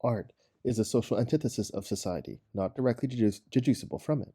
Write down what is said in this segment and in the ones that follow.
Art is a social antithesis of society, not directly deducible from it.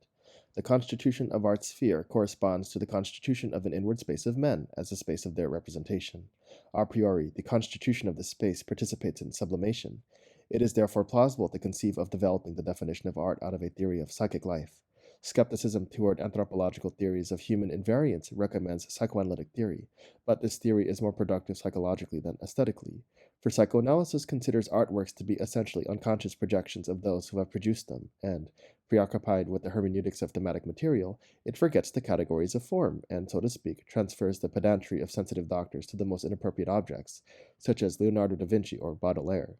The constitution of art's sphere corresponds to the constitution of an inward space of men as a space of their representation. A priori, the constitution of this space participates in sublimation. It is therefore plausible to conceive of developing the definition of art out of a theory of psychic life. Skepticism toward anthropological theories of human invariance recommends psychoanalytic theory, but this theory is more productive psychologically than aesthetically. For psychoanalysis considers artworks to be essentially unconscious projections of those who have produced them, and, preoccupied with the hermeneutics of thematic material, it forgets the categories of form, and, so to speak, transfers the pedantry of sensitive doctors to the most inappropriate objects, such as Leonardo da Vinci or Baudelaire.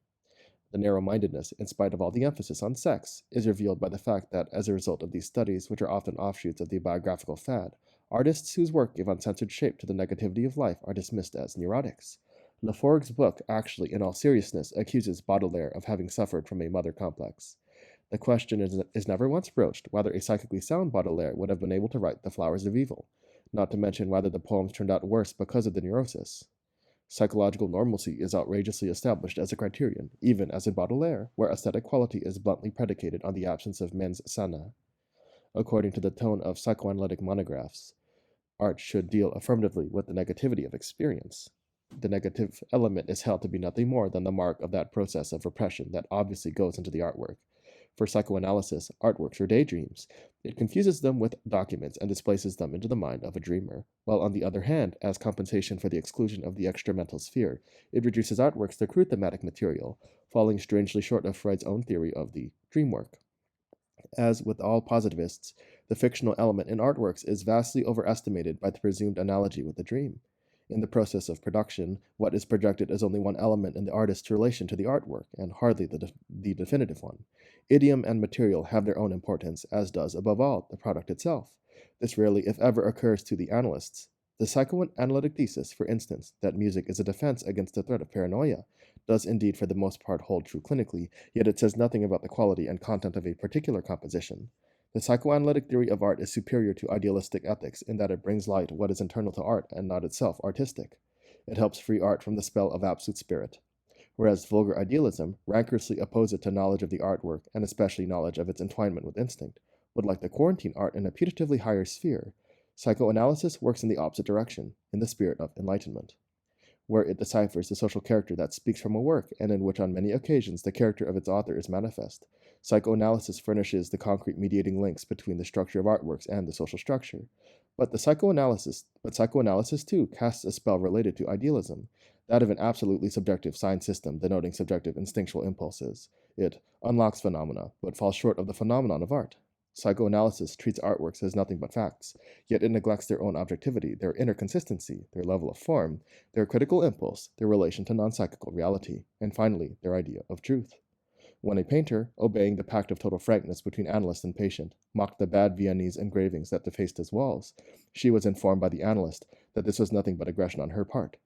The narrow-mindedness, in spite of all the emphasis on sex, is revealed by the fact that, as a result of these studies, which are often offshoots of the biographical fad, artists whose work give uncensored shape to the negativity of life are dismissed as neurotics. Laforgue's book actually, in all seriousness, accuses Baudelaire of having suffered from a mother complex. The question is never once broached whether a psychically sound Baudelaire would have been able to write The Flowers of Evil, not to mention whether the poems turned out worse because of the neurosis. Psychological normalcy is outrageously established as a criterion, even as in Baudelaire, where aesthetic quality is bluntly predicated on the absence of mens sana. According to the tone of psychoanalytic monographs, art should deal affirmatively with the negativity of experience. The negative element is held to be nothing more than the mark of that process of repression that obviously goes into the artwork. For psychoanalysis, artworks are daydreams. It confuses them with documents and displaces them into the mind of a dreamer, while on the other hand, as compensation for the exclusion of the extramental sphere, it reduces artworks to crude thematic material, falling strangely short of Freud's own theory of the dream work. As with all positivists, the fictional element in artworks is vastly overestimated by the presumed analogy with the dream. In the process of production, what is projected is only one element in the artist's relation to the artwork, and hardly the definitive one. Idiom and material have their own importance, as does, above all, the product itself. This rarely, if ever, occurs to the analysts. The psychoanalytic thesis, for instance, that music is a defense against the threat of paranoia, does indeed for the most part hold true clinically, yet it says nothing about the quality and content of a particular composition. The psychoanalytic theory of art is superior to idealistic ethics in that it brings light what is internal to art and not itself artistic. It helps free art from the spell of absolute spirit. Whereas vulgar idealism, rancorously opposed to knowledge of the artwork, and especially knowledge of its entwinement with instinct, would like to quarantine art in a putatively higher sphere. Psychoanalysis works in the opposite direction, in the spirit of enlightenment, where it deciphers the social character that speaks from a work and in which on many occasions the character of its author is manifest. Psychoanalysis furnishes the concrete mediating links between the structure of artworks and the social structure. But psychoanalysis too casts a spell related to idealism, that of an absolutely subjective sign system denoting subjective instinctual impulses. It unlocks phenomena, but falls short of the phenomenon of art. Psychoanalysis treats artworks as nothing but facts, yet it neglects their own objectivity, their inner consistency, their level of form, their critical impulse, their relation to non-psychical reality, and finally, their idea of truth. When a painter, obeying the pact of total frankness between analyst and patient, mocked the bad Viennese engravings that defaced his walls, she was informed by the analyst that this was nothing but aggression on her part.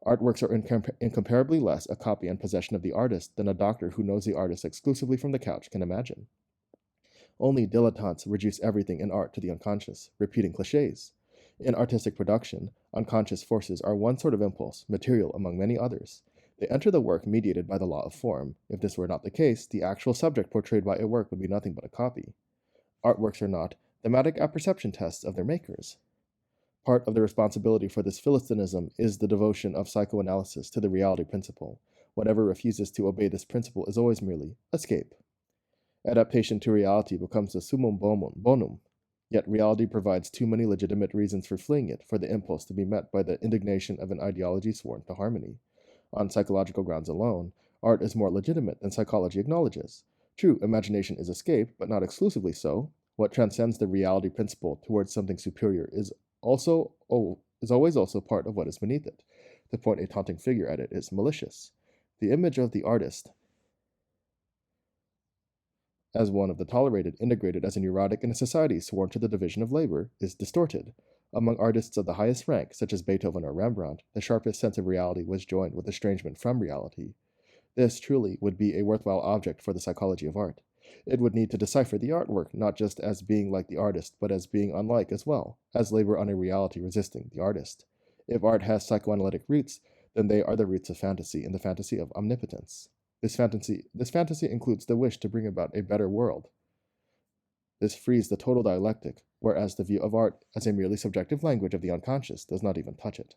Artworks are incomparably less a copy and possession of the artist than a doctor who knows the artist exclusively from the couch can imagine. Only dilettantes reduce everything in art to the unconscious, repeating cliches. In artistic production, unconscious forces are one sort of impulse, material among many others. They enter the work mediated by the law of form. If this were not the case, the actual subject portrayed by a work would be nothing but a copy. Artworks are not thematic apperception tests of their makers. Part of the responsibility for this philistinism is the devotion of psychoanalysis to the reality principle. Whatever refuses to obey this principle is always merely escape. Adaptation to reality becomes the summum bonum, yet reality provides too many legitimate reasons for fleeing it for the impulse to be met by the indignation of an ideology sworn to harmony. On psychological grounds alone, art is more legitimate than psychology acknowledges. True, imagination is escape, but not exclusively so. What transcends the reality principle towards something superior is always also part of what is beneath it. To point a taunting figure at it is malicious. The image of the artist as one of the tolerated, integrated as a neurotic in a society sworn to the division of labor, is distorted. Among artists of the highest rank, such as Beethoven or Rembrandt, the sharpest sense of reality was joined with estrangement from reality. This, truly, would be a worthwhile object for the psychology of art. It would need to decipher the artwork not just as being like the artist, but as being unlike as well, as labor on a reality resisting the artist. If art has psychoanalytic roots, then they are the roots of fantasy and the fantasy of omnipotence. This fantasy includes the wish to bring about a better world. This frees the total dialectic, whereas the view of art as a merely subjective language of the unconscious does not even touch it.